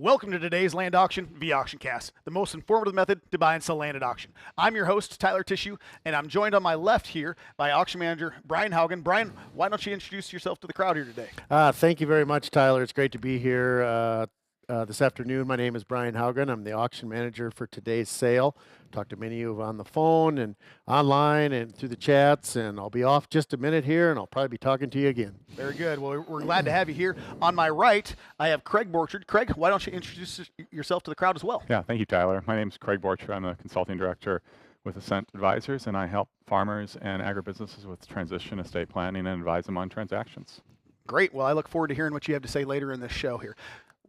Welcome to today's land auction via AuctionCast, the most informative method to buy and sell land at auction. I'm your host, Tyler Tissue, and I'm joined on my left here by auction manager Brian Haugen. Brian, why don't you introduce yourself to the crowd here today? Thank you very much, Tyler. It's great to be here this afternoon. My name is Brian Haugen. I'm the auction manager for today's sale. Talked to many of you on the phone and online and through the chats, and I'll be off just a minute here, and I'll probably be talking to you again. Very good. Well, we're glad to have you here. On my right, I have Craig Borchard. Craig, why don't you introduce yourself to the crowd as well? Yeah, thank you, Tyler. My name is Craig Borchard. I'm a consulting director with Ascent Advisors, and I help farmers and agribusinesses with transition estate planning and advise them on transactions. Great. Well, I look forward to hearing what you have to say later in this show here.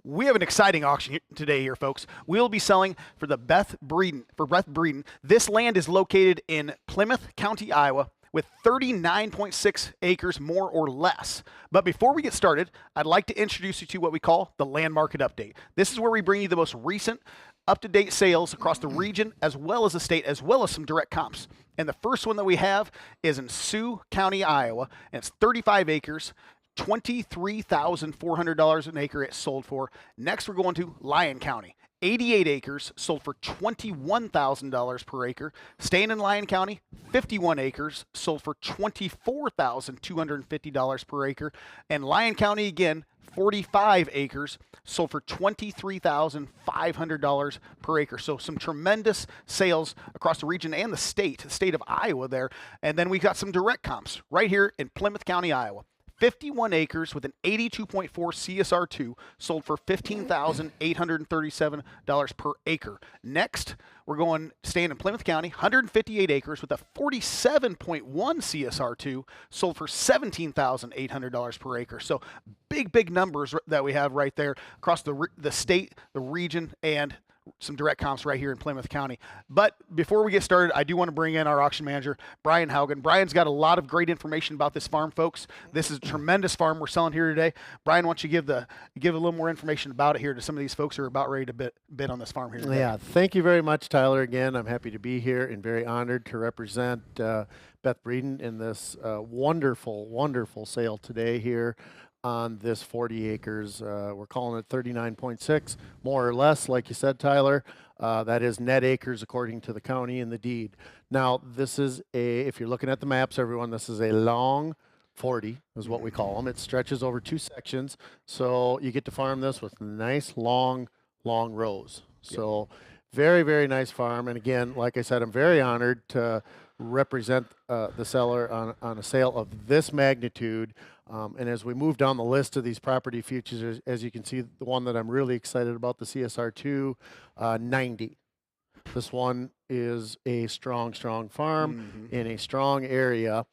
We have an exciting auction today here, folks. We'll be selling for Beth Breeden. This land is located in Plymouth County, Iowa, with 39.6 acres, more or less. But before we get started, I'd like to introduce you to what we call the Land Market Update. This is where we bring you the most recent, up-to-date sales across the region, as well as the state, as well as some direct comps. And the first one that we have is in Sioux County, Iowa, and it's 35 acres. $23,400 an acre it sold for. Next, we're going to Lyon County. 88 acres sold for $21,000 per acre. Staying in Lyon County, 51 acres sold for $24,250 per acre. And Lyon County again, 45 acres sold for $23,500 per acre. So some tremendous sales across the region and the state of Iowa there. And then we got some direct comps right here in Plymouth County, Iowa. 51 acres with an 82.4 CSR2 sold for $15,837 per acre. Next, we're staying in Plymouth County, 158 acres with a 47.1 CSR2 sold for $17,800 per acre. So big numbers that we have right there across the state, the region, and some direct comps right here in Plymouth County. But before we get started, I do want to bring in our auction manager, Brian Haugen. Brian's got a lot of great information about this farm, folks. This is a tremendous farm we're selling here today. Brian, why don't you give a little more information about it here to some of these folks who are about ready to bid on this farm here today. Yeah, thank you very much, Tyler. Again, I'm happy to be here and very honored to represent Beth Breeden in this wonderful sale today here on this 40 acres. We're calling it 39.6, more or less, like you said, Tyler. That is net acres according to the county and the deed. Now, this is if you're looking at the maps, everyone, this is a long 40 is what we call them. It stretches over two sections, so you get to farm this with nice long rows. So very nice farm. And again, like I said, I'm very honored to represent the seller on a sale of this magnitude. And as we move down the list of these property futures, as you can see, the one that I'm really excited about, the CSR2 90. This one is a strong farm in a strong area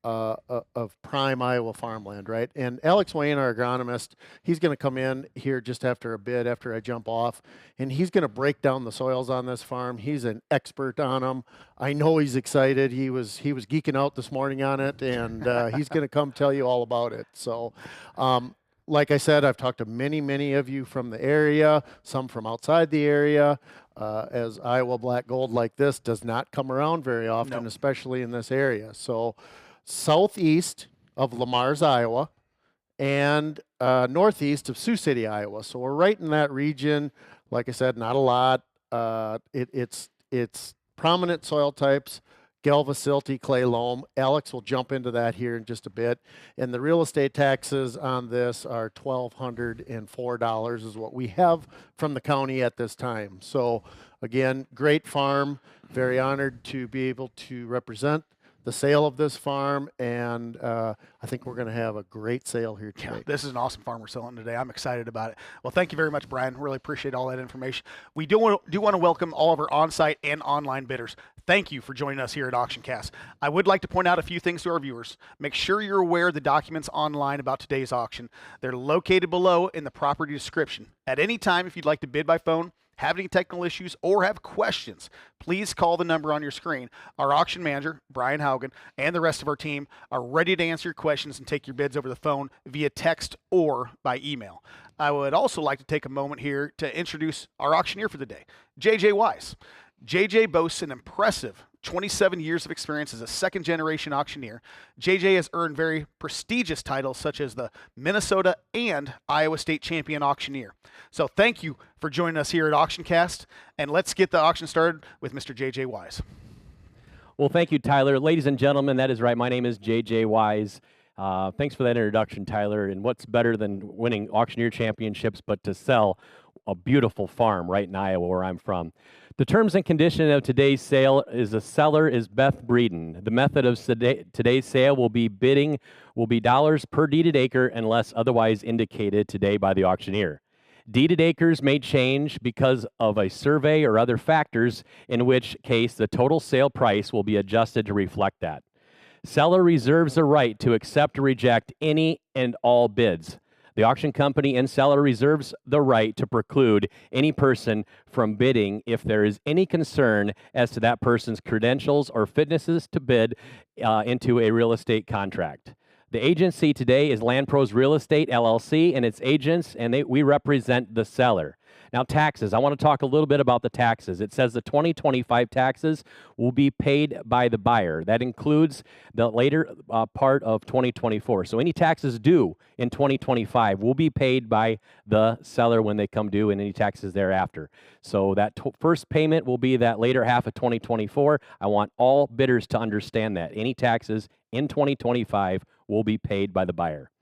of prime Iowa farmland, right? And Alex Wayne, our agronomist, he's going to come in here just after a bit, after I jump off, and he's going to break down the soils on this farm. He's an expert on them. I know he's excited. He was geeking out this morning on it, and he's going to come tell you all about it. So, like I said, I've talked to many of you from the area, some from outside the area, as Iowa black gold like this does not come around very often, especially in this area. So, southeast of Lamar's, Iowa, and northeast of Sioux City, Iowa. So we're right in that region. Like I said, not a lot. It's prominent soil types, Galva, silty, clay, loam. Alex will jump into that here in just a bit. And the real estate taxes on this are $1,204 is what we have from the county at this time. So again, great farm. Very honored to be able to represent the sale of this farm, and I think we're going to have a great sale here today. Yeah, this is an awesome farm we're selling today. I'm excited about it. Well, thank you very much, Brian. Really appreciate all that information. We do want to welcome all of our on-site and online bidders. Thank you for joining us here at AuctionCast. I would like to point out a few things to our viewers. Make sure you're aware of the documents online about today's auction. They're located below in the property description. At any time, if you'd like to bid by phone, have any technical issues, or have questions, please call the number on your screen. Our auction manager, Brian Haugen, and the rest of our team are ready to answer your questions and take your bids over the phone, via text, or by email. I would also like to take a moment here to introduce our auctioneer for the day, JJ Wise. JJ boasts an impressive 27 years of experience as a second-generation auctioneer. JJ has earned very prestigious titles such as the Minnesota and Iowa State Champion Auctioneer. So thank you for joining us here at AuctionCast, and let's get the auction started with Mr. JJ Wise. Well, thank you, Tyler. Ladies and gentlemen, that is right. My name is JJ Wise. Thanks for that introduction, Tyler. And what's better than winning auctioneer championships but to sell a beautiful farm right in Iowa, where I'm from? The terms and condition of today's sale is the seller is Beth Breeden. The method of today's sale will be dollars per deeded acre unless otherwise indicated today by the auctioneer. Deeded acres may change because of a survey or other factors, in which case the total sale price will be adjusted to reflect that. Seller reserves the right to accept or reject any and all bids. The auction company and seller reserves the right to preclude any person from bidding if there is any concern as to that person's credentials or fitnesses to bid into a real estate contract. The agency today is Land Pros Real Estate, LLC, and its agents, and we represent the seller. Now, taxes. I want to talk a little bit about the taxes. It says the 2025 taxes will be paid by the buyer. That includes the later part of 2024. So any taxes due in 2025 will be paid by the seller when they come due, and any taxes thereafter. So that first payment will be that later half of 2024. I want all bidders to understand that. Any taxes in 2025 will be paid by the buyer.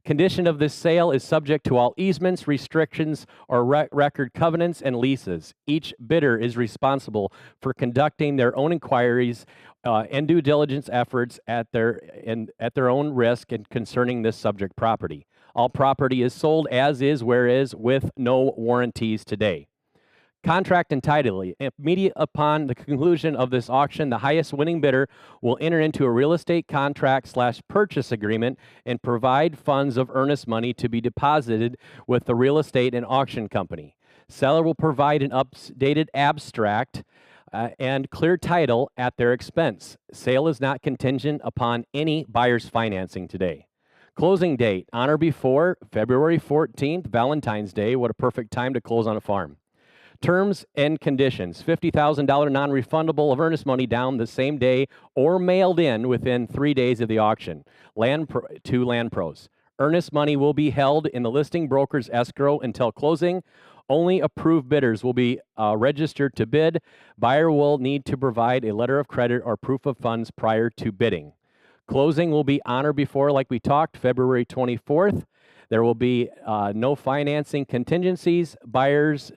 Condition of this sale is subject to all easements, restrictions, or record covenants and leases. Each bidder is responsible for conducting their own inquiries and due diligence efforts at their own risk and concerning this subject property. All property is sold as is, where is, with no warranties today. Contract and title. Immediate upon the conclusion of this auction, the highest winning bidder will enter into a real estate contract / purchase agreement and provide funds of earnest money to be deposited with the real estate and auction company. Seller will provide an updated abstract and clear title at their expense. Sale is not contingent upon any buyer's financing today. Closing date, on or before February 14th, Valentine's Day. What a perfect time to close on a farm. Terms and conditions: $50,000 non-refundable of earnest money down the same day or mailed in within 3 days of the auction to Land Pros. Earnest money will be held in the listing broker's escrow until closing. Only approved bidders will be registered to bid. Buyer will need to provide a letter of credit or proof of funds prior to bidding. Closing will be on or before, like we talked, February 24th. There will be no financing contingencies. Buyers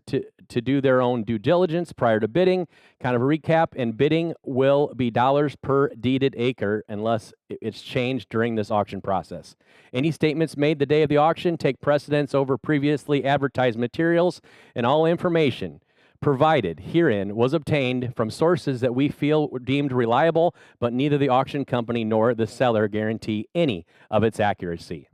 to do their own due diligence prior to bidding. Kind of a recap, and bidding will be dollars per deeded acre unless it's changed during this auction process. Any statements made the day of the auction take precedence over previously advertised materials, and all information provided herein was obtained from sources that we feel were deemed reliable, but neither the auction company nor the seller guarantee any of its accuracy.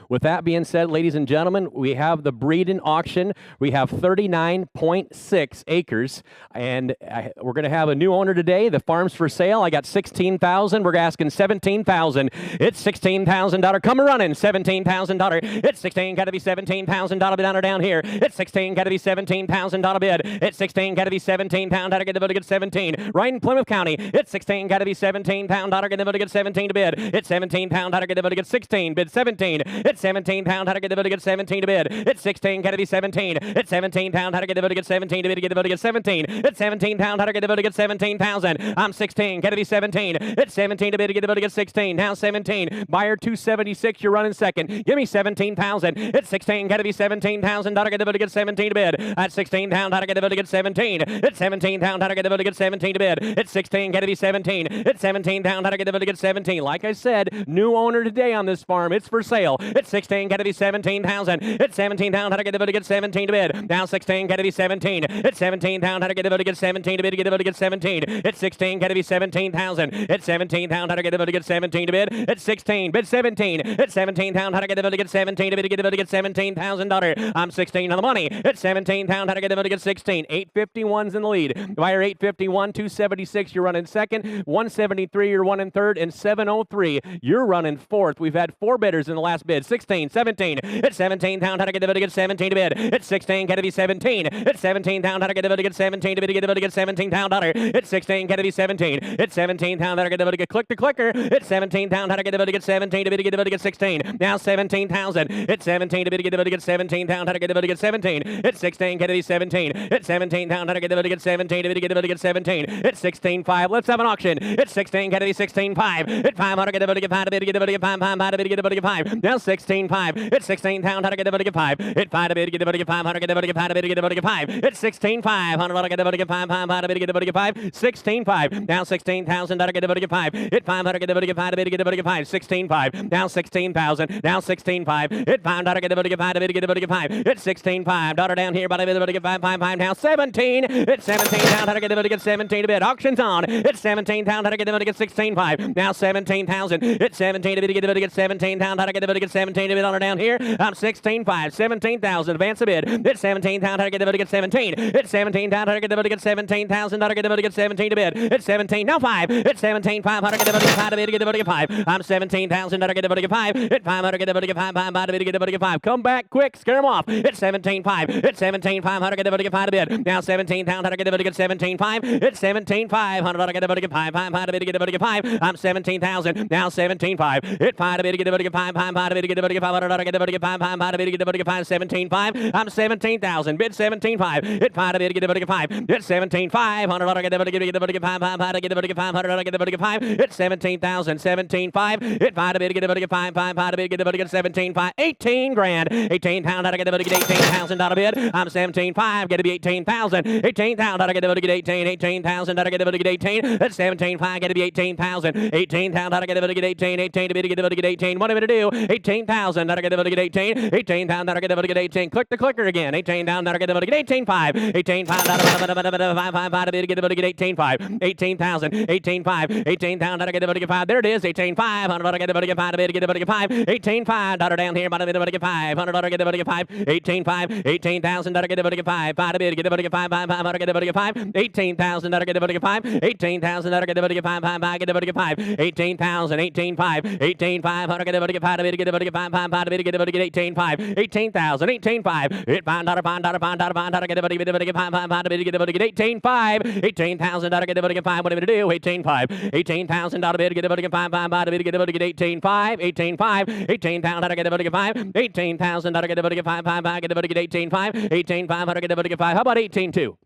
With that being said, ladies and gentlemen, we have the Breeden auction. We have 39.6 acres, and we're going to have a new owner today. The farm's for sale. I got $16,000. We're asking $17,000. It's $16,000. Come running, $17,000. It's 16. Got to be $17,000 down here. It's 16. Got to be $17,000 bid. It's 16. Got to be £17. How to get the vote to get 17. Right in Plymouth County. It's 16. Got to be £17. How to get the vote to get 17 to bid. It's £17. How to get the vote to get 16. Bid 17. It's £17. How to get the vote to get 17 to bid. It's 16. Got to be 17. It's £17. How to get the vote to get 17 to bid. To get the vote to get 17. It's £17. How to get the vote to get 17,000. I'm 16. Got to be 17. It's 17 to bid. To get the vote to get 16. Now 17. Buyer 276. You're running second. Give me 17,000. It's 16. Got to be 17,000. How to get the vote to get 17 to bid. At 16 pound. How to get the vote to get 17. It's 17 pound. How to get the vote to get 17 to bid. It's 16. Got to be 17. It's 17 pound. How to get the vote to get 17. Like I said, new owner today on this farm. It's for sale. It's 16. Got to be 17,000. It's 17 pound. How to get the vote to get 17 to bid. Now 16. Got to be 17. It's 17 pound. How to get the vote to get 17 to bid. To get the vote to get 17. It's 16. Got to be 17,000. It's 17 pound. How to get the vote to get 17 to bid. It's 16. Bid 17. It's 17 pound. How to get the vote to get 17 to bid. To get the vote to get $17,000. I'm 16 on the money. It's 17 pound. How to get the vote to get 16. 851's in the lead. Buyer 851. 276. You're running second. 173. You're running third. And 703. You're running fourth. We've had 4 bidders in the last bid. bid. 16, 17. It's 17 pound. How to get the bid to get 17 to bid. It's 16. Can it be 17? It's 17 pound. How to get the bid to get 17 to bid to get the bid to get 17 pound. It's 16. Can it be 17? It's 17 pound. How to get the bid to get click the clicker. It's 17 pound. How to get the bid to get 17 to bid to get the bid to get 16. Now 17,000. It's 17 to bid to get the bid to get 17 pound. How to get the bid to get 17. It's 16. Can it be 17? It's 17 pound. How to get the bid to get 17 to bid to get the bid to get 17. It's 16.5. Let's have an auction. It's 16. Can it be 16.5? It's 5. How to get the bid to get 5 to bid to get the bid to get 5. How to bid to get the bid to get 5. Now 16.5. It's 16 pound. How to get the bid to get 5. It's 5 to bid to get the bid to get 5. How to get the bid to get 5 to bid to get the bid to get 5. It's 16.5. How to get the bid to get 5. How to bid to get the bid to get 5. 16.5. Now 16,000. How to get the bid to get 5. It's 5. How to get the bid to get 5 to bid to get the bid to get 5. 16.5. Now 16,000. Now 16.5. It's 5. How to get the bid to get 5 to bid to get the bid to get 5. It's 16.5. Daughter down here by the bid to get 5. Now 17. It's 17 pound. How to get the bid to get 17 to bid. Auctions on. It's 17 pound. How to get the bid to get 16.5. Now 17,000. It's 17 to bid to get the bid to get 17 pound. How to get the bid to get 17 to bid. Daughter down here. I'm 16.5. 17,000. Advance a bid. It's 17 pound. How to get the bid to get 17. It's 17 pound. How to get the bid to get 17,000. How to get the bid to get 17 to bid. It's 17. Now 5. It's 17.5. How to get the bid to get 5 to bid to get the bid to get 5. I'm 17,000. How to get the bid to get 5. It's 5. How to get the bid to get 5. How to bid to get the bid to get 5. Come back quick. Scare them off. It's 17.5. It's 17.5. How to get the bid to get 5 to bid. Now 17 pound. How to get the bid to get 17.5. It's 17.5. How to get the bid to get 5. How to bid to get the bid to get 5. I'm 17,000. Now 17.5. It's 5 to bid to get the bid to get 5. How to bid to get the bid to get 5. How to get the bid to get 5. How to bid to get the bid to get 5. 17.5. I'm 17,000. Bid 17.5. It's 5 to bid to get the bid to get 5. It's 17.5. How to get the bid to get the bid to get 5. How to get the bid to get 5. How to get the bid to get 5. It's 17,000. 17.5. It's 5 to bid to get the bid to get 5. How to bid to get the bid to get 17.5. 18 grand. 18 pound. How to get the bid to get 18,000. Bid. I'm 17.5. Get to be 18,000. 18 pound. How to get the bid to get 18. 18,000. How to get the bid to get 18. That's 17.5. Get to be 18,000. 18 pound. How to get the bid to get 18. 18 to bid to get the bid to get 18. What am I to do? 18,000. How to get the bid to get 18. 18 pound. How to get the bid to get 18. Click the clicker again. 18 down. How to get the bid to get 18.5. 18 pound. How to get the bid to get 18.5. 18,000. 18.5. 18 pound. How to get the bid to get 5. There it is. 18.5. How to get the bid to get 5. To bid to get the bid to get 5. 18.5. Daughter down here. By the bid to get 5. How to get the bid to get 5. 18.5. 18,000. How to get the bid to get 5. How to bid to get the bid to get 5. How to get the bid to get 5. 18,000. How to get the bid to get 5. 18,000. How to get the bid to get 5. How to get the bid to get 5. 18,000. 18.5. 18.5. How to get the bid to get 5. To bid to get the bid to get 5. How to bid to get the bid to get 18.5. 18,000. 18.5. It pound. How to get the bid to get 5. How to bid to get the bid to get 18.5. 18,000. How to get the bid to get 5. What am I to do? 18.5. 18,000. How to bid to get the bid to get 5. How to bid to get the bid to get 18.5. 18.5. 18 pound. How to get the bid to get 5. 18,000. How to get the bid to get 5. How to get the bid to get 18.5. 18.5. How to get the bid to get 5. How about 18.2?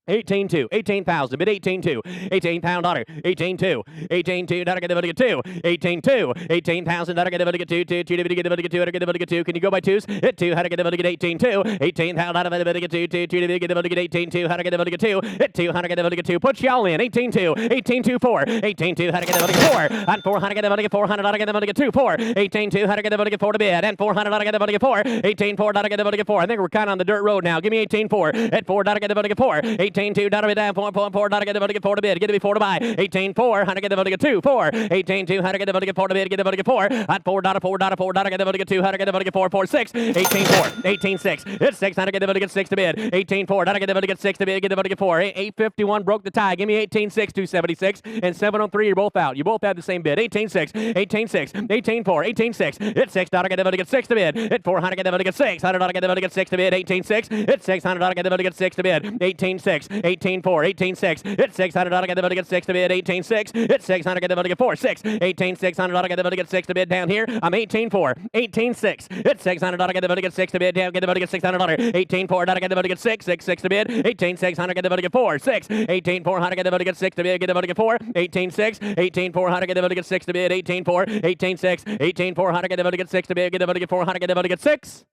18.2, 18,000, bid 18.2, 18 pound daughter, 18.2, 18.2, how to get the bid to get 2, 18.2, 18,000, how to get the bid to get 2, 2 to get the bid to get 2, how to get the bid to get 2, can you go by twos? Hit 2, how to get the bid to get 18.2, 18 pound, how to get the bid to get 2, 2 to get the bid to get 18.2, how to get the bid to get 2, hit 2, how to get the bid to get 2, put y'all in, 18.2, 18.2, 4, 18.2, how to get the bid to get 4, and 4, how to get the bid to get 400, how to get the bid to get 2, 4, 18.2, how to get the bid to get 4 to bid, and 400, how to get the bid to get 4, 18.4, how to get the bid to get 4, I think we're kind of on the dirt road now, give me 18.4, at 4, how to get the bid to get 4, 18.2, how to be down, 4.4, how to get the bid to get 4 to bid, get to be 4 to buy, 18.4, how to get the bid to get 2, 4, 18.2, how to get the bid to get 4 to bid, get the bid to get 4, at 4, how to get the bid to get 2, how to get the bid to get 4, 4, 6, 18.4, 18.6, it's 6, how to get the bid to get 6 to bid, 18.4, how to get the bid to get 6 to bid, get the bid to get 4, 851 broke the tie, give me 18.6, 276, and 703, you're both out, you both had the same bid, 18.6, 18.6, 18.4, 18.6, it's 6, how to get the bid to get 6 to bid, at 4, how to get the bid to get 6, how to get the bid to get 6 to bid, 18.6, it's 6, how to get the bid to get 6 to bid, 18.6, 18.4, 18.6, it's 6, how to get the bid to get 6 to bid, 18.6, it's 6, how to get the bid to get 4, 6, 18.6, how to get the bid to get 6 to bid down here, I'm 18.4, 18.6, it's 6, how to get the bid to get 6 to bid, down, get the bid to get 600, 18.4, how to get the bid to get 6, 6, 6 to bid, 18.6, how to get the bid to get 4, 6, 18.4, how to get the bid to get 6 to bid, get the bid to get 4, 18.6, 18.4, how to get the bid to get 6 to bid, 18.4, 18.6, 18.4, how to get the bid to get 6 to bid, get the bid to get 4, how to get the bid to get 6.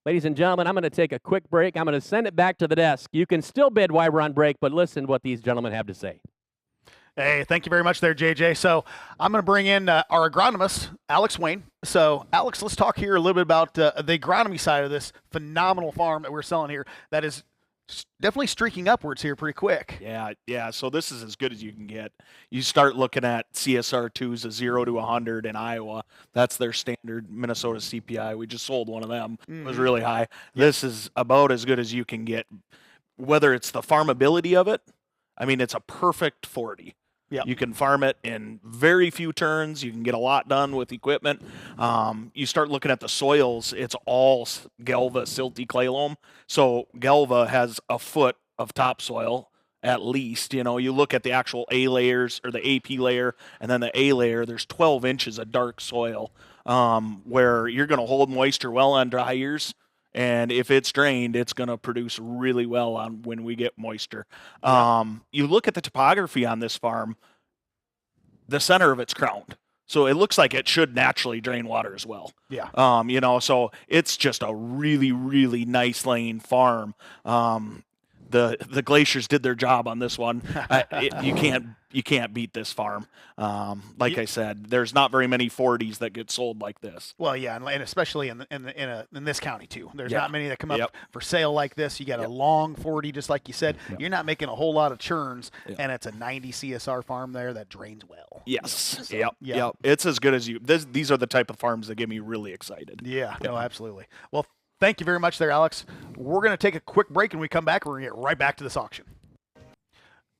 Ladies and gentlemen, I'm going to take a quick break. I'm going to send it back to the desk. You can still bid while we're on break, but listen to what these gentlemen have to say. Hey, thank you very much there, JJ. So I'm going to bring in our agronomist, Alex Wayne. So, Alex, let's talk here a little bit about the agronomy side of this phenomenal farm that we're selling here that is definitely streaking upwards here pretty quick. Yeah. So this is as good as you can get. You start looking at CSR2s, a 0 to 100 in Iowa. That's their standard Minnesota CPI. We just sold one of them. It was really high. Yep. This is about as good as you can get. Whether it's the farmability of it, I mean, it's a perfect 40. Yep. You can farm it in very few turns. You can get a lot done with equipment. You start looking at the soils, it's all Galva silty clay loam. So Galva has a foot of topsoil at least. You know, you look at the actual A layers or the AP layer and then the A layer, there's 12 inches of dark soil where you're going to hold moisture well on dry years. And if it's drained, it's going to produce really well on when we get moisture. You look at the topography on this farm, the center of it's crowned. So it looks like it should naturally drain water as well. Yeah. You know, so it's just a really, really nice laying farm. The glaciers did their job on this one. You can't beat this farm. Like I said, there's not very many 40s that get sold like this. Well, yeah, and especially in this county too. There's Yeah. not many that come up Yep. for sale like this. You got a long 40, just like you said. You're not making a whole lot of churns, and it's a 90 CSR farm there that drains well. Yes. Yeah. Yep. It's as good as you. These are the type of farms that get me really excited. Yeah, no, absolutely. Well, thank you very much there, Alex. We're going to take a quick break, and when we come back, we're going to get right back to this auction.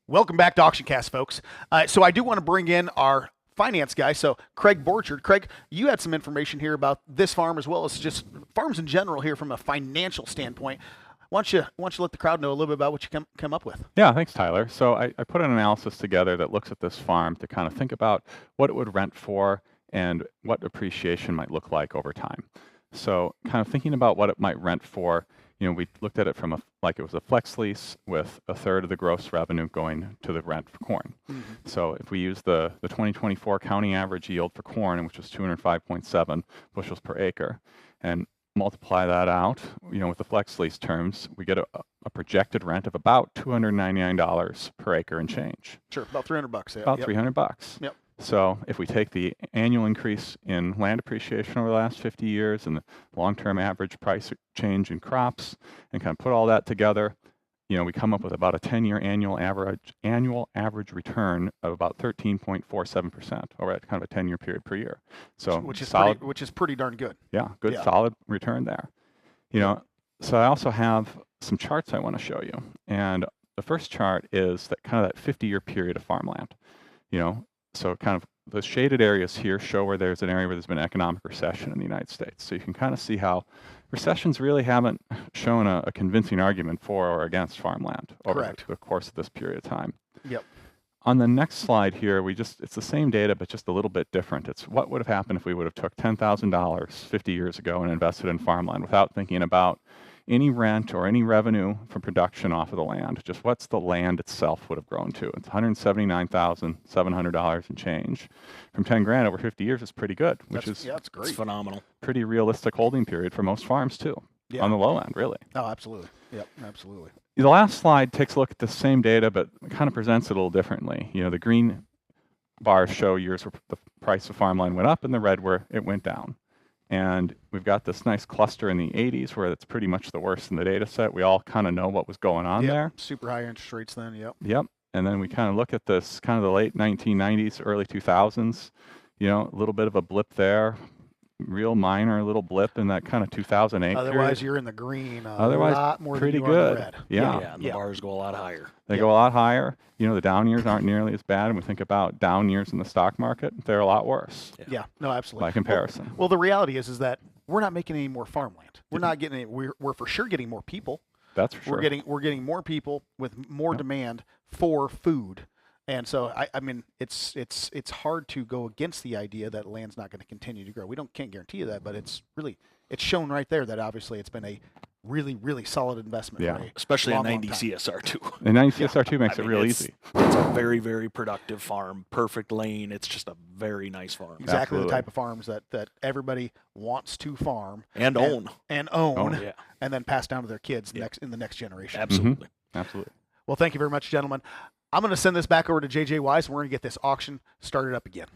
Welcome back to AuctionCast, folks. So I do want to bring in our finance guy, so Craig Borchard. Craig, you had some information here about this farm as well as just farms in general here from a financial standpoint. Why don't you let the crowd know a little bit about what you come up with? Yeah, thanks, Tyler. So I put an analysis together that looks at this farm to kind of think about what it would rent for and what appreciation might look like over time. So kind of thinking about what it might rent for, you know, we looked at it from like it was a flex lease with a third of the gross revenue going to the rent for corn. So if we use the 2024 county average yield for corn, which was 205.7 bushels per acre, and multiply that out, you know, with the flex lease terms, we get a projected rent of about $299 per acre and change. Sure, about $300. Yeah. About Yep. $300. Yep. So if we take the annual increase in land appreciation over the last 50 years and the long-term average price change in crops and kind of put all that together, you know, we come up with about a 10-year annual average return of about 13.47% over that kind of a 10-year period per year. So which is solid, pretty darn good. yeah, good Yeah. solid return there. You know, so I also have some charts I want to show you. And the first chart is that kind of that 50-year period of farmland. You know, so kind of the shaded areas here show where there's an area where there's been economic recession in the United States. So you can kind of see how recessions really haven't shown a convincing argument for or against farmland over the course of this period of time. Yep. On the next slide here, it's the same data, but just a little bit different. It's what would have happened if we would have took $10,000 50 years ago and invested in farmland without thinking about any rent or any revenue from production off of the land. Just what's the land itself would have grown to. It's $179,700 and change. From 10 grand over 50 years is pretty good, That's great. It's phenomenal. pretty realistic holding period for most farms too, on the low end, really. Oh, absolutely. Yep, absolutely. The last slide takes a look at the same data, but kind of presents it a little differently. You know, the green bars show years where the price of farmland went up and the red where it went down. And we've got this nice cluster in the 80s where it's pretty much the worst in the data set. We all kind of know what was going on there. Super high interest rates then, yep. Yep. And then we kind of look at this kind of the late 1990s, early 2000s, you know, a little bit of a blip there, real minor little blip in that kind of 2008 Otherwise, period. you're in the green Otherwise, lot more pretty than you are in good. the red. Yeah. And the bars go a lot higher. They go a lot higher. You know, the down years aren't nearly as bad. And we think about down years in the stock market, they're a lot worse Yeah, no, absolutely. by comparison. Well, the reality is that we're not making any more farmland. We're not getting any, we're for sure getting more people. That's for sure. We're getting more people with more demand for food. And so I mean it's hard to go against the idea that land's not going to continue to grow. Can't guarantee you that, but it's shown right there that obviously it's been a really solid investment. Yeah. For a Especially a long 90 time. CSR2. And 90 CSR2 makes I it mean, real it's- easy. It's a very, very productive farm. Perfect lane. It's just a very nice farm. Exactly Absolutely. the type of farms that everybody wants to farm And own. and own, Yeah. and then pass down to their kids in the next generation. Absolutely. Absolutely. Well, thank you very much, gentlemen. I'm going to send this back over to JJ Wise, and we're going to get this auction started up again.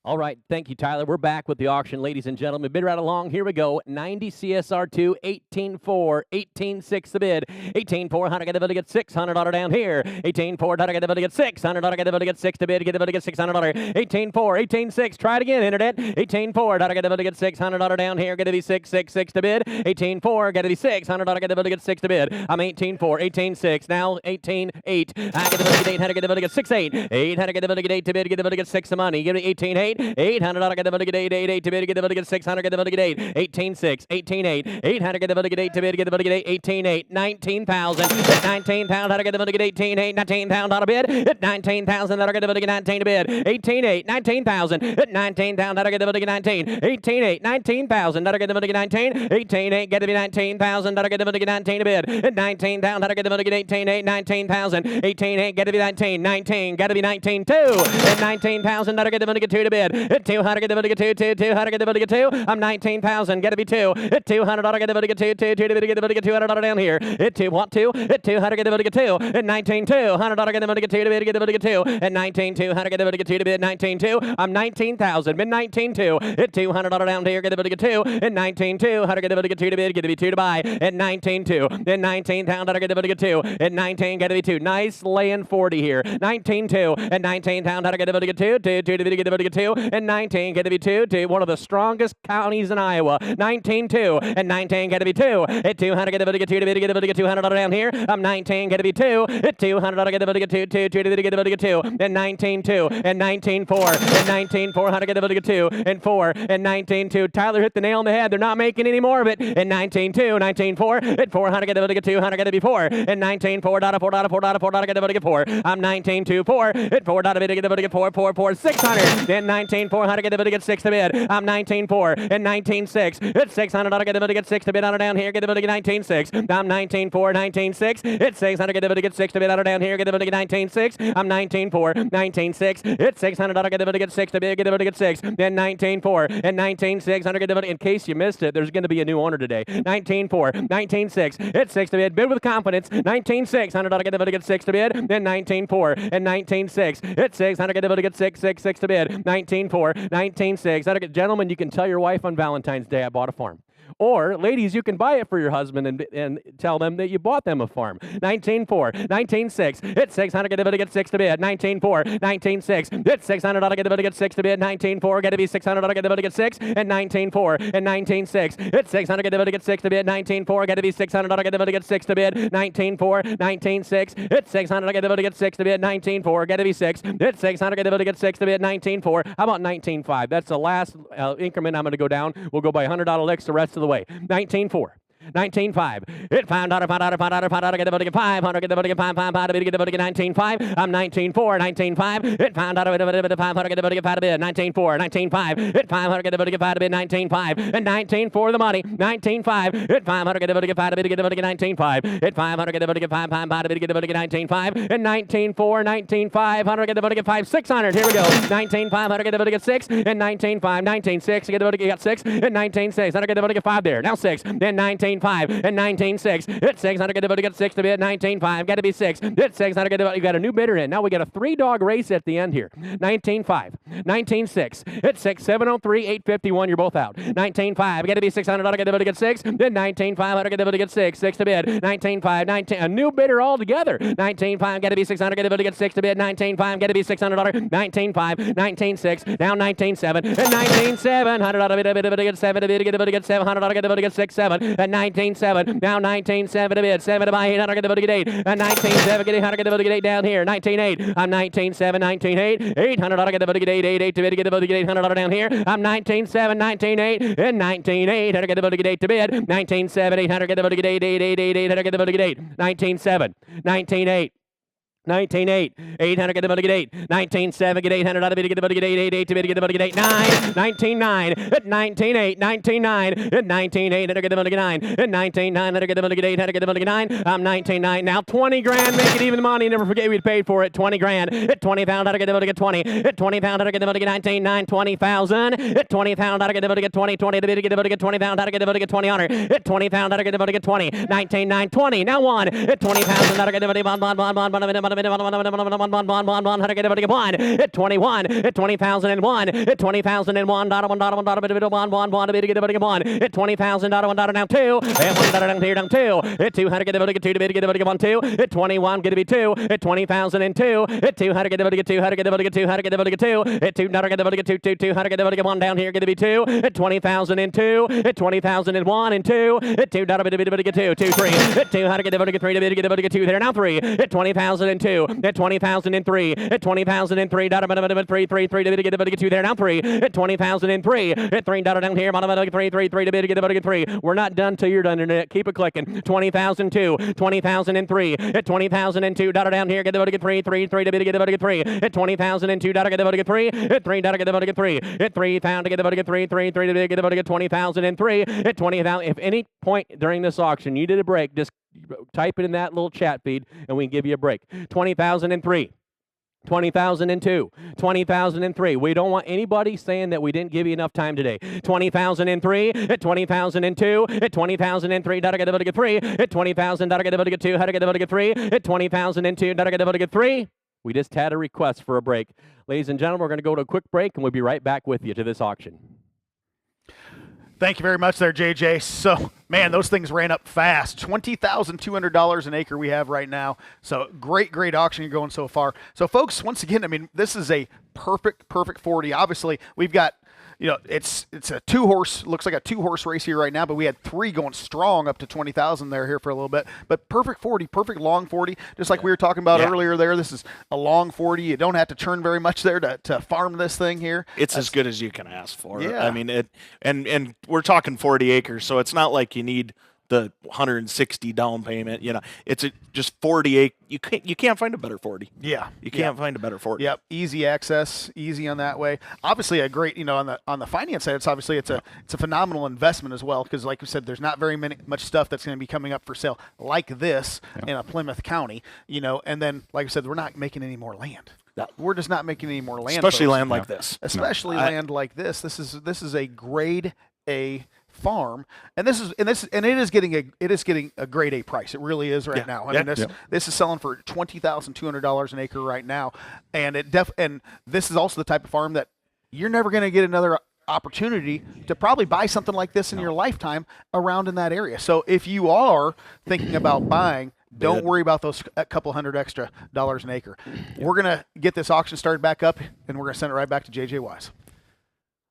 All right, thank you, Tyler. We're back with the auction, ladies and gentlemen. Bid right along. Here we go. 90 CSR2, 18.4, 18.6 the bid. 18.4, how to get the bid to get $600 down here. 18.4, how to get the bid to get $600, get the bid to get 6 to bid, get the bid to get $600. 18.4, 18.6, try it again, internet. 18.4, how to get the bid to get $600 down here, get to be 6.6 to bid. 18.4, get to be $600, get the bid to get 6 to bid. I'm 18.4, 18.6, now 18.8. I get the bid to get 8, how to get the bid to get 6.8. 8, how to get the bid to get 8 to bid, get the bid to get 6 of money. Give me 18.8. $800, get the bid to get 8 to bid, get the bid to get 600, get the bid to get 8. 18.6, 18.8. 800, get the bid to get 8 to bid, get the bid to get 8. 18.8, 19,000. 19,000, how to get the bid to get 18.8. 19,000 bid. 19,000, how to get the bid to get 19 to bid. 18.8, 19,000. 19,000, how to get the bid to get 19. 18.8, 19,000, how to get the bid to get 19. 18.8, get to be 19,000, how to get the bid to get 19 to bid. 19,000, how to get the bid to get 18.8. 19,000. 18.8, get to be 19. 19, got to be 19.2. 19,000, how to get the bid to get 2 to bid. 200, get the bid to get 2. 200, get the bid to get 2. I'm 19,000, got to be 2. 200, get the bid to get 2. 2 to get the bid to get $200 down here. 2, what 2? 200, get the bid to get 2. 19.2, $100, get the bid to get 2 to bid, get the bid to get 2. 19.2, 100, get the bid to get 2 to bid. 19.2, I'm 19,000, bid 19.2. $200 down here, get the bid to get 2. 19.2, 100, get the bid to get 2 to bid, get to be 2 to buy. 19.2, then 19,000, get the bid to get 2. 19, get to be 2. Nice laying 40 here. 19.2, and 19,000, get the bid to get 2. 2 to get the bid to get 2. And 19, get to be 2. 2, one of the strongest counties in Iowa. 19.2, and 19, get to be 2. 200, get the bid to get 2 to bid, get the bid to get $200 down here. I'm 19, get to be 2. 200, get the bid to get 2. 2 to get the bid to get 2. And 19.2, and 19.4, and 19.4, how to get the bid to get 2. And 4, and 19.2. Tyler hit the nail on the head. They're not making any more of it. And 19.2, 19.4, and 400, get the bid to get 2. 100, get to be 4. And 19.4, dot 4, dot 4, dot 4, dot get the bid to get 4. I'm 19.2, 4. And 4, dot bid to get the bid to get 4. 4, 4, 600. And 19.4, how to get the bid to get 6 to bid. I'm 19.4, and 19.6. It's 600, how to get the bid to get 6 to bid. Out down here, get the bid to get 19.6. I'm 19.4, 19.6. It's 600, get the bid to get 6 to bid. Out down here, get the bid to get 19.6. I'm 19.4, 19.6. It's 600, how to get the bid to get 6 to bid, get the bid to get 6. Then 19.4, and 19.6. How to get the bid. In case you missed it, there's going to be a new owner today. 19.4, 19.6. It's 6 to bid. Bid with confidence. 19.6. 100, how to get the bid to get 6 to bid. Then 19.4, and 19.6. It's 600, get the bid to get 6 to bid. 19.4, 19.6. Gentlemen, you can tell your wife on Valentine's Day I bought a farm. Or, ladies, you can buy it for your husband and tell them that you bought them a farm. 19.4, 19.6. It's 600, get the bid to get 6 to bid. 19.4, 19.6. It's 600, get the bid to get 6 to bid. 19.4, get to be 600, get the bid to get 6. And 19.4, and 19.6. It's 600, get the bid to get 6 to bid. 19.4, get to be 600, get the bid to get 6 to bid. 19.4, 19.6. It's 600, get the bid to get 6 to bid. 19.4, get to be 6. It's 600, get the bid to get 6 to bid. 19.4. How about 19.5? That's the last increment I'm going to go down. We'll go by $100 licks the rest of the way. 19.4. 19.5. It found out, get the bid to get 500, get the bid to get 5, get the bid to get 19.5. I'm 19.4, 19.5. It found out, 500, get the bid to get 5 to bid. 19.4, 19.5. It 500, get the bid to get 5 to bid. 19.5. And 19.4 the money. 19.5. It 500, get the bid to get 5 to bid, get the bid to get 19.5. It 500, get the bid to get 5 to bid, get the bid to get 19.5. And 19.4, 19.500, get the bid to get 5, 600. Here we go. 19.500, get the bid to get 6. And 19.5, 19.6, get the bid to get 6. And 19.6, 100, get the bid to get 5 there. Now 6. Then 19.5 and 19.6. It's 600, get the bid to get 6 to bid. 19.5, got to be 6. It's 600, get the bid. You got a new bidder in. Now we got a 3-dog race at the end here. 19.5, 19.6. It's 6, 703, 851. You're both out. 19.5, got to be 600, get the bid to get 6. Then 19.5, get the bid to get 6. 6 to bid. 19.5, 19. A new bidder altogether. 19.5, got to be 600, get the bid to get 6 to bid. 19.5, got to be $600. 19.5, 19.6. Now 19.7 and 19.7. $100, get the bid to get 7 to bid, get the bid to get 700, get the bid to get 6, 7. And 19.7. Now 19.7 to bid. 7 to buy 800, get the bid to get 8. And 19.7, get 800, get the bid to get 8 down here. 19.8. I'm 19.7, 19.8. 800, get the bid to get 8, 8, 8 to bid, get the bid to get 800 down here. I'm 19.7, 19.8. And 19.8, 100, get the bid to get 8 to bid. 19.7, 800, get the bid to get 8, 8, 8, 8, 800, get the bid to get 8. 19.7, 19.8. 19.8, 800, get the bid to get 8. 19.7, get 800, out of bid, get the bid to get 8, 8, 8 to bid, get the bid to get 8. 9, 19.9, at 19.8, 19.9, at 19.8, get the bid to get 9. At 19.9, get the bid to get 8, get the bid to get 9. I'm 19.9, now 20 grand, make it even money, never forget we paid for it, 20 grand. At 20,000, get the bid to get 20. At 20,000, get the bid to get 19, 9, 20,000. At 20,000, get the bid to get 20, 20 to bid, get the bid to get 20,000, get the bid to get 20 honor. At 20,000, get the bid to get 20, 19, 9, 20. Now 1. At 20,000, get the bid to get 1, At 21, at 20,001, at 20,001, at 20,000, down 2, and 1 down here, down 2, at 200, get a 2 to bid, get a 1, 2, at 21, get a 2, at 20,002, at 200, get a 200, get a 200, get a 2, at 200, get a 2, 200, get a 1 down here, get a 2, at 20,002, at 20,001 and 2, at 2, get 2, 2, 3, at 200, get a 3 to bid, get a 2 there, now 3, at 20,002, at 20,003, at 20,003, 3, 3, 3 to bid, get a 2 there, now 3, at 20,003, at 3, down here, 3, 3, 3 to bid, get a 3. We're not done till you're done, internet. Keep it clicking. 20,002, 20,003, at 20,002, down here, get a 3, 3, 3 to bid, get a 3, at 20,002, get a 3, at 3, get a 3, at 3,000, get a 3, 3, 3 to bid, get a 20,003, at 20,000. If any point during this auction you did a break, just type it in that little chat feed and we can give you a break. 20,003. 20,002, 20,003. We don't want anybody saying that we didn't give you enough time today. 20,003, at 20,002, at 20,003, get 3, at 20,000, get 2, get 3, at 20,002, get 3. We just had a request for a break. Ladies and gentlemen, we're going to go to a quick break and we'll be right back with you to this auction. Thank you very much there, JJ. So, man, those things ran up fast. $20,200 an acre we have right now. So, great auction going so far. So, folks, once again, I mean, this is a perfect 40. Obviously, we've got, you know, it's a looks like a 2-horse race here right now, but we had 3 going strong up to 20,000 here for a little bit. But perfect 40, perfect long 40, just like we were talking about earlier there. This is a long 40. You don't have to churn very much there to farm this thing here. It's as good as you can ask for. Yeah. I mean, and we're talking 40 acres, so it's not like you need the 160 down payment. You know, it's just 48. You can't find a better 40. Yeah, you can't find a better 40. Yep, easy access, easy on that way. Obviously, a great, you know, on the finance side, it's a phenomenal investment as well, because like we said, there's not very much stuff that's going to be coming up for sale like this in a Plymouth County, you know. And then, like I said, we're not making any more land. We're just not making any more land, especially folks. land like this. Especially land like this. This is a grade A farm, and it is getting a grade A price. It really is right now. I mean, this is selling for $20,200 an acre right now, and and this is also the type of farm that you're never going to get another opportunity to probably buy something like this in your lifetime around in that area. So if you are thinking about buying, don't worry about those couple $100 extra an acre. We're going to get this auction started back up, and we're going to send it right back to JJ Wise.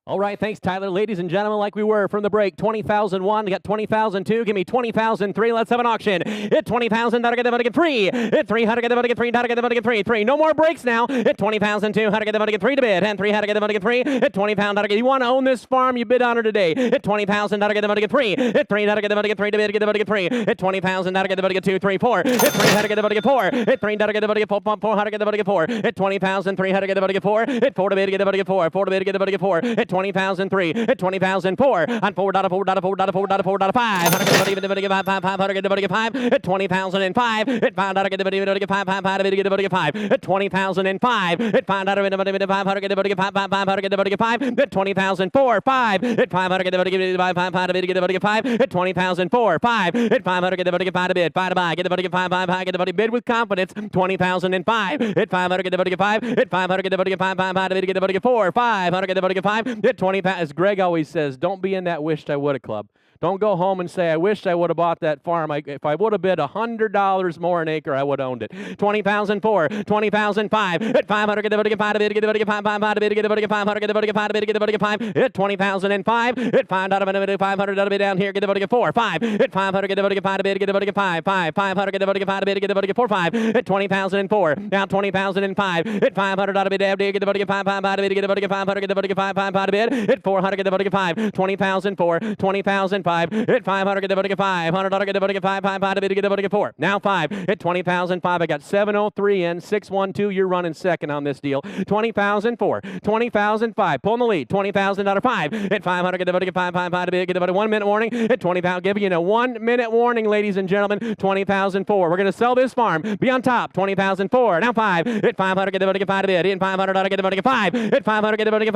All right, thanks, Tyler. Ladies and gentlemen, like we were from the break, 20,001, we got 20,002, give me 20,003, let's have an auction. At 20,000, get 3. At 300, get 3, 3. No more breaks now. At 20,002, get 3 to bid. And 300, get 3. At 20,000, you want to own this farm, you bid on her today. At 20,000, get 3. At 300, get 3 to bid, get 3. At 20,000, get 2, 3, 4. At 300, get 4. At 300, get 400, get 4. At 20,000, 300, get 4. At 4 to bid, get 4. 4 to bid, get 4. At 20,003, at 20,004, on 4.4.4.4.4.5, 500 at 20,005, at 5 at 20,005, at 500 at 20,004, 5 at 500 at 20,004, 5 at 500 bid, 5 to buy, get a bid with confidence, 20,005, at 500 at 500 4, 500 at 20,000. As Greg always says, don't be in that wished I woulda club. Don't go home and say, I wished I would have bought that farm. If I would have bid $100 more an acre, I would have owned it. 20,004, 20,005, at 500, get 500, at 20,005, at 500 down here, get 4, 5, at 500, get 5, 500, 4, 5, at 20,004, now 20,005, at 500, get 500, at 400, get 5, 20,004, 20,005, at 500, get 5, $100, get 4. Now 5 at 20,005. I got 703 in, 612. You're running second on this deal. 20,004, 20,005. Pulling the lead. 20,000 5 at 500, get 1 minute warning. At 20,000, giving you a 1 minute warning, ladies and gentlemen. 20,004. We're going to sell this farm. Be on top. 20,004. Now 5 at 500, get 5 bid. In 500, get 5 at 500, get 500, get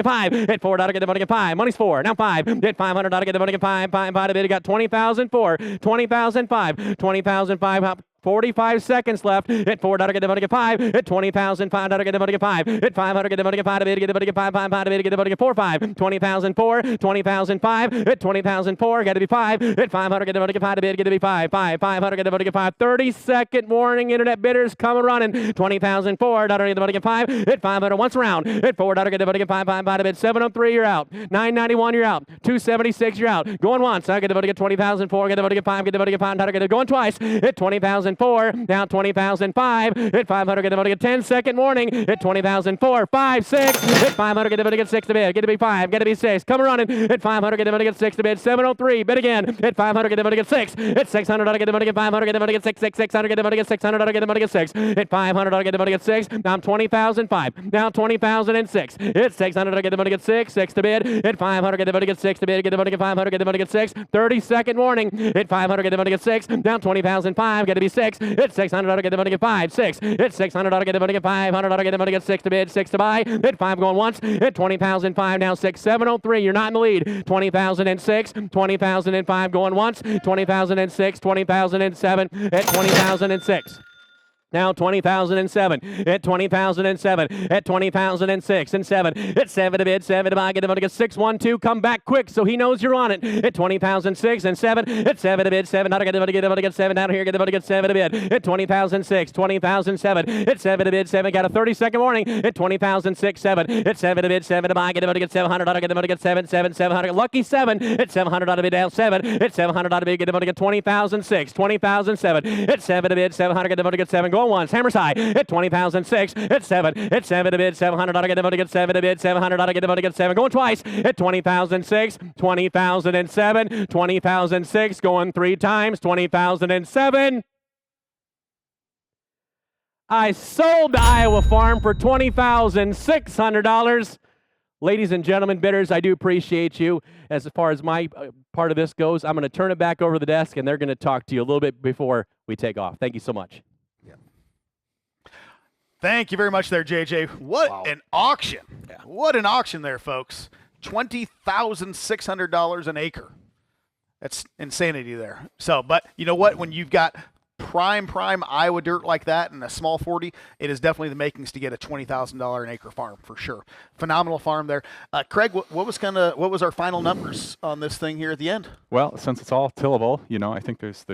5 at 4, get 5. Money's 4. Now 5 at 500, get 5 bid. Got 20,004, 20,005, 20,005. 45 seconds left. At $4, get the money, get 5. At $20,000, $5, get the money, get 5. At $500, get the money, get 5. Get the money, get 5. 500, get the money, get 4. 5. $20,004. $20,005. At $20,004, got to be 5. At $500, get the money, get 5. Get to be 5. 500, get the money, get 5. 30-second warning. Internet bidders coming running. $20,004. Get the money, get 5. At $500, once around. At $4, get the money, get 5. 5. At $703, you're out. $991, you're out. $276, you're out. Going once. I get the money, get 20,004. Get the money, get 5. Get the money, get 5. Get it going twice. At 20,004. Now 20,005. At 500, get the money, get 10-second warning. At 20,004. 5, 6. At 500, get the money, get 6 to bid. Get to be 5. Get to be 6. Come running. At 500, get the money, get 6 to bid. 703. Bid again. At 500, get the money, get 6. At 600, get the money, get 500. Get the money, get 6. 600, get the money, get 600. Get the money, get 6. At 500, get the money, get 6. Now I'm 20,005. Now 20,006. At 600, get the money, get 6. 6 to bid. At 500, get the money, get 6 to bid. Get the money, get 500. Get the money, get 6. 30-second warning. At 500, get the money, get 6. Down 20,005. Get to be 6. At 600, get the money, get 5. 6. At 600, get the money, get 500. Get the money, get 6 to bid. 6 to buy. At 5 going once. At 20,005. Now 6. 703. You're not in the lead. 20,006. 20,005 going once. 20,006. 20,007. At 20,006. Now 20,007. At 20,007. At 20,006 and 7. At 7 to bid. 7 to buy. Get the money, get 6. 1, 2. Come back quick so he knows you're on it. At 20,006 and 7. At 7 to bid. 7. How to get the money, get the money, get 7 down here. Get the money, get 7 to bid. At 20,006. 20,007. At 7 to bid. 7. Got a 30-second warning. At 20,006. 7. At 7 to bid. 7 to buy. Get the money, get 700. How to get the money, get 7. 7. 700. Lucky 7. At 700 out of bid down 7. At 700 out of bid. Get the money, get 20,006. 20,007. At 7 to bid. 700. Get the money, get 7. Going once. Hammers high. At 20,006. At 7. At 7 to bid. 700 out of get the money, get 7 to bid. 700 out of get the money, get 7. Going twice. At 20,006. 20,007. 20,006. Going 3 times. 20,007. I sold the Iowa farm for $20,600. Ladies and gentlemen, bidders, I do appreciate you. As far as my part of this goes, I'm going to turn it back over to the desk, and they're going to talk to you a little bit before we take off. Thank you so much. Thank you very much there, JJ. What an auction. Yeah. What an auction there, folks. $20,600 an acre. That's insanity there. So, but you know what? When you've got prime Iowa dirt like that and a small 40, it is definitely the makings to get a $20,000 an acre farm for sure. Phenomenal farm there. Craig, what was our final numbers on this thing here at the end? Well, since it's all tillable, I think there's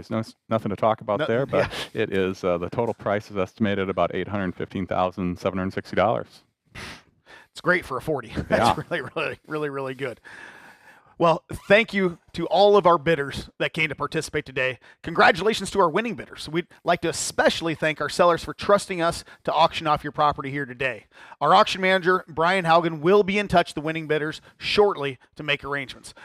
nothing to talk about there, but it is the total price is estimated about $815,760. It's great for a 40. That's really good. Well, thank you to all of our bidders that came to participate today. Congratulations to our winning bidders. We'd like to especially thank our sellers for trusting us to auction off your property here today. Our auction manager, Brian Haugen, will be in touch with the winning bidders shortly to make arrangements.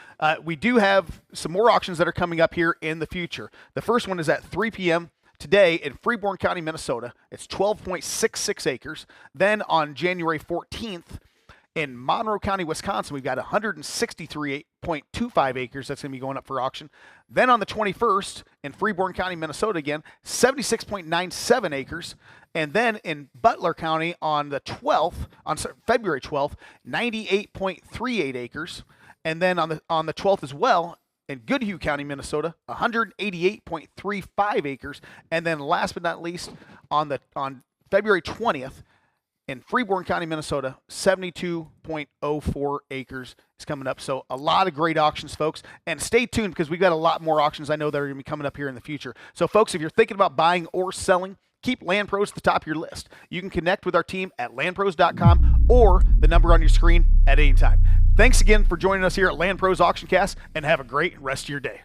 We do have some more auctions that are coming up here in the future. The first one is at 3 p.m. today in Freeborn County, Minnesota. It's 12.66 acres. Then on January 14th, in Monroe County, Wisconsin, we've got 163.25 acres that's going to be going up for auction. Then on the 21st, in Freeborn County, Minnesota again, 76.97 acres. And then in Butler County on the 12th, on February 12th, 98.38 acres. And then on the 12th as well, in Goodhue County, Minnesota, 188.35 acres. And then last but not least, on February 20th, in Freeborn County, Minnesota, 72.04 acres is coming up. So a lot of great auctions, folks. And stay tuned because we've got a lot more auctions I know that are going to be coming up here in the future. So, folks, if you're thinking about buying or selling, keep Land Pros at the top of your list. You can connect with our team at landpros.com or the number on your screen at any time. Thanks again for joining us here at Land Pros Auction Cast, and have a great rest of your day.